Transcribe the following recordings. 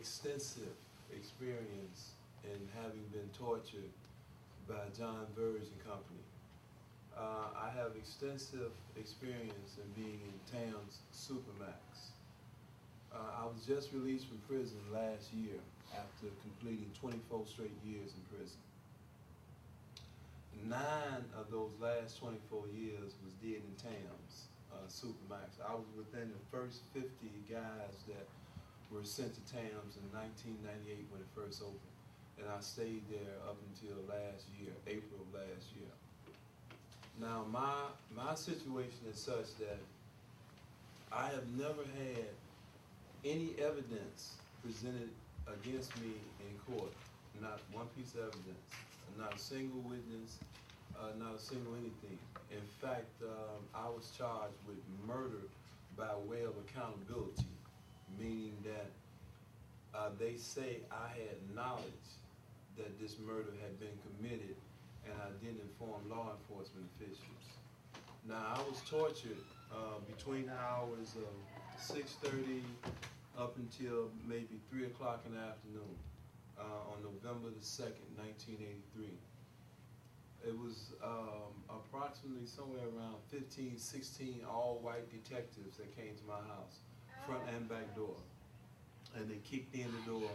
extensive experience in having been tortured by John Verge and Company. I have extensive experience in being in Tam's Supermax. I was just released from prison last year after completing 24 straight years in prison. 9 of those last 24 years was did in Tam's Supermax. I was within the first 50 guys that were sent to Tam's in 1998 when it first opened. And I stayed there up until last year, April of last year. Now, my situation is such that I have never had any evidence presented against me in court. Not one piece of evidence, not a single witness, not a single anything. In fact, I was charged with murder by way of accountability, meaning that they say I had knowledge that this murder had been committed and I didn't inform law enforcement officials. Now, I was tortured between the hours of 6:30 up until maybe 3 o'clock in the afternoon on November the 2nd, 1983. It was approximately somewhere around 15, 16 all-white detectives that came to my house, front and back door. And they kicked in the door,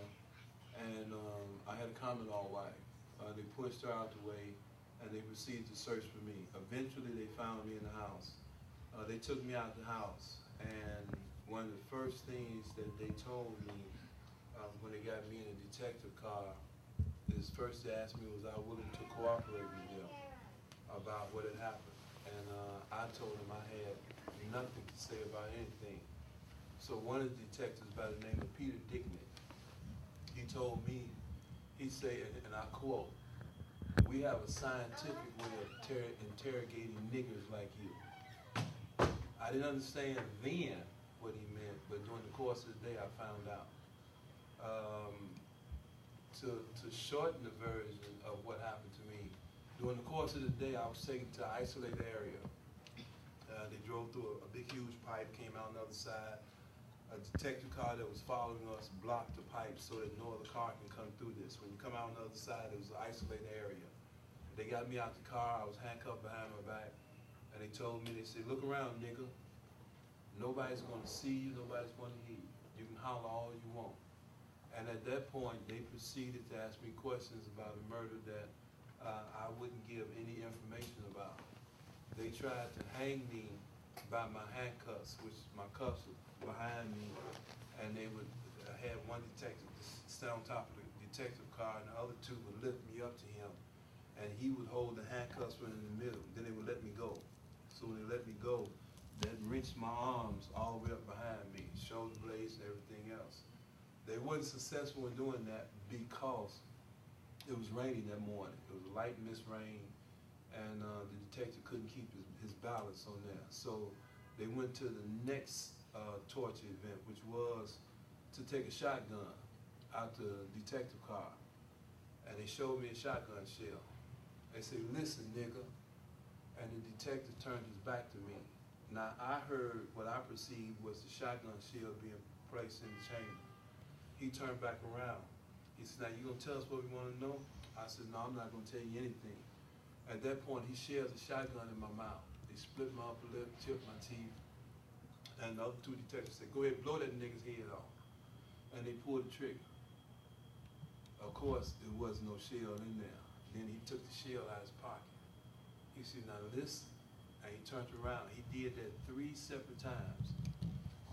and I had a common all-white. They pushed her out the way, and they proceeded to search for me. Eventually, they found me in the house. They took me out the house, and one of the first things that they told me when they got me in a detective car is first they asked me was I willing to cooperate with them about what had happened. And I told them I had nothing to say about anything. So one of the detectives by the name of Peter Dickman, he told me, he said, and I quote, "We have a scientific way of interrogating niggers like you." I didn't understand then what he meant, but during the course of the day I found out. To shorten the version of what happened to me, during the course of the day I was taken to an isolated area. They drove through a big huge pipe, came out on the other side. A detective car that was following us blocked the pipe so that no other car can come through this. When you come out on the other side, it was an isolated area. They got me out the car, I was handcuffed behind my back, and they told me, they said, "Look around, nigga. Nobody's gonna see you, nobody's gonna hear you. You can holler all you want." And at that point, they proceeded to ask me questions about a murder that I wouldn't give any information about. They tried to hang me by my handcuffs, which my cuffs were behind me, and they would have one detective stand on top of the detective car, and the other two would lift me up to him, and he would hold the handcuffs in the middle. Then they would let me go. So when they let me go, that wrenched my arms all the way up behind me, shoulder blades and everything else. They weren't successful in doing that because it was raining that morning. It was light mist rain, and the detective couldn't keep his balance on there. So they went to the next torture event, which was to take a shotgun out the detective car. And they showed me a shotgun shell. They said, "Listen, nigga." And the detective turned his back to me. Now, I heard what I perceived was the shotgun shell being placed in the chamber. He turned back around. He said, "Now, you gonna tell us what we wanna know?" I said, "No, I'm not gonna tell you anything." At that point, he shells the shotgun in my mouth. They split my upper lip, chipped my teeth. And the other two detectives said, "Go ahead, blow that nigga's head off." And they pulled the trigger. Of course, there was no shell in there. Then he took the shell out of his pocket. He said, "Now listen." And he turned around. He did that 3 separate times.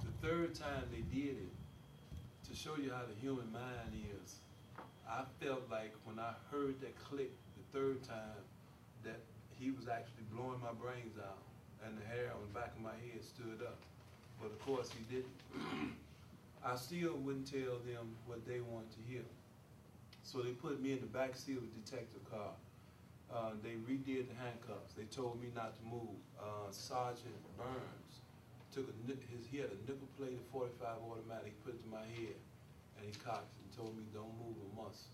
The third time they did it, to show you how the human mind is, I felt like when I heard that click the third time, that he was actually blowing my brains out, and the hair on the back of my head stood up. But of course he didn't. I still wouldn't tell them what they wanted to hear. So they put me in the back seat of the detective car. They redid the handcuffs. They told me not to move. Sergeant Burns he had a nickel-plated .45 automatic. He put it to my head, and he cocked it and told me, "Don't move a muscle."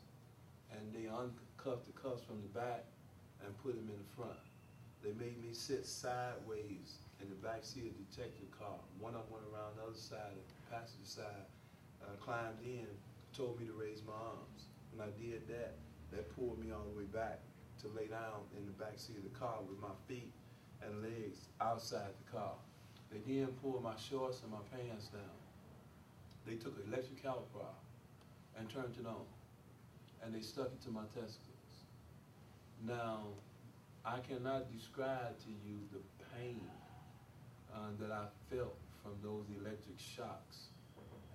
And they uncuffed the cuffs from the back and put them in the front. They made me sit sideways in the back seat of the detective car. One of them went around the other side, the passenger side, climbed in, told me to raise my arms. When I did that, that pulled me all the way back to lay down in the back seat of the car with my feet and legs outside the car. They then pulled my shorts and my pants down. They took an electric caliper and turned it on, and they stuck it to my testicles. Now, I cannot describe to you the pain that I felt from those electric shocks.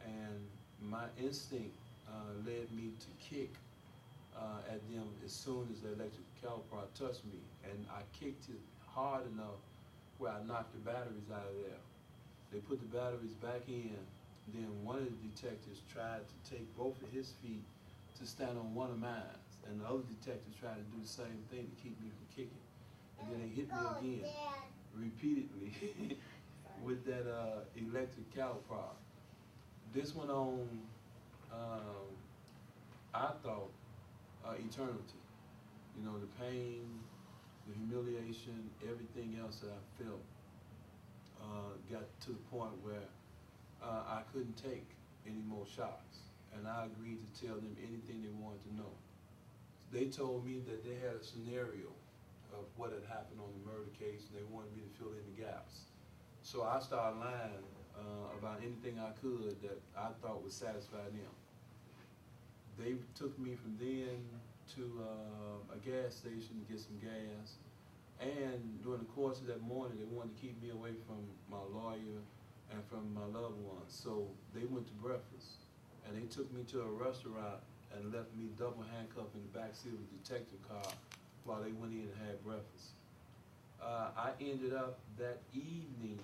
And my instinct led me to kick at them as soon as the electric caliper touched me. And I kicked it hard enough where I knocked the batteries out of there. They put the batteries back in. Then one of the detectives tried to take both of his feet to stand on one of mine. And the other detectives tried to do the same thing to keep me from kicking. And then they hit me again, repeatedly, with that electric caliper. This went on, I thought, eternity. You know, the pain, the humiliation, everything else that I felt got to the point where I couldn't take any more shocks. And I agreed to tell them anything they wanted to know. They told me that they had a scenario of what had happened on the murder case, and they wanted me to fill in the gaps. So I started lying about anything I could that I thought would satisfy them. They took me from then to a gas station to get some gas. And during the course of that morning, they wanted to keep me away from my lawyer and from my loved ones. So they went to breakfast, and they took me to a restaurant and left me double handcuffed in the backseat of a detective car while they went in and had breakfast. I ended up that evening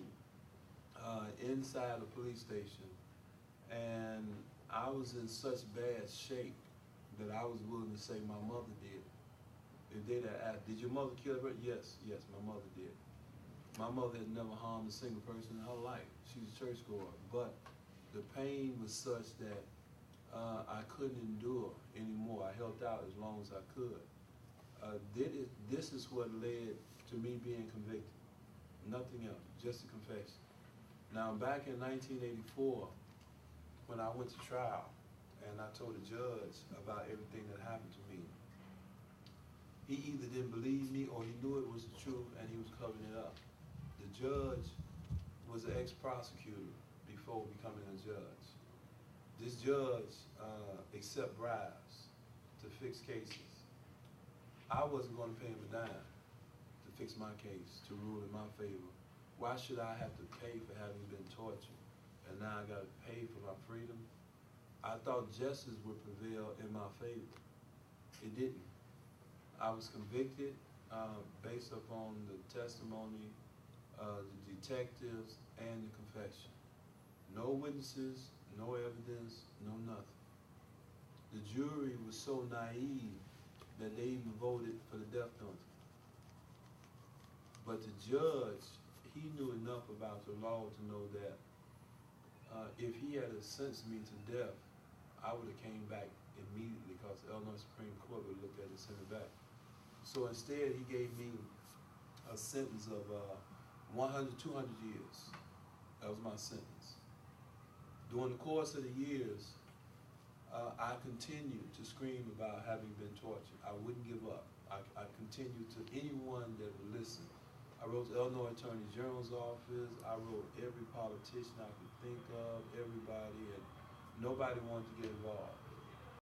inside the police station, and I was in such bad shape that I was willing to say my mother did it. If they'd have asked, did your mother kill her? Yes, my mother did. My mother had never harmed a single person in her life. She was a churchgoer, but the pain was such that I couldn't endure anymore. I held out as long as I could. This is what led to me being convicted. Nothing else, just a confession. Now, back in 1984, when I went to trial, and I told the judge about everything that happened to me, he either didn't believe me or he knew it was the truth and he was covering it up. The judge was an ex-prosecutor before becoming a judge. This judge accepts bribes to fix cases. I wasn't going to pay him a dime to fix my case, to rule in my favor. Why should I have to pay for having been tortured? And now I got to pay for my freedom? I thought justice would prevail in my favor. It didn't. I was convicted based upon the testimony of the detectives and the confession. No witnesses, no evidence, no nothing. The jury was so naive that they even voted for the death penalty. But the judge, he knew enough about the law to know that if he had sentenced me to death, I would have came back immediately because the Illinois Supreme Court would look at it and send it back. So instead, he gave me a sentence of 100, 200 years. That was my sentence. During the course of the years, I continued to scream about having been tortured. I wouldn't give up. I continued to anyone that would listen. I wrote to Illinois Attorney General's office. I wrote every politician I could think of, everybody, and nobody wanted to get involved.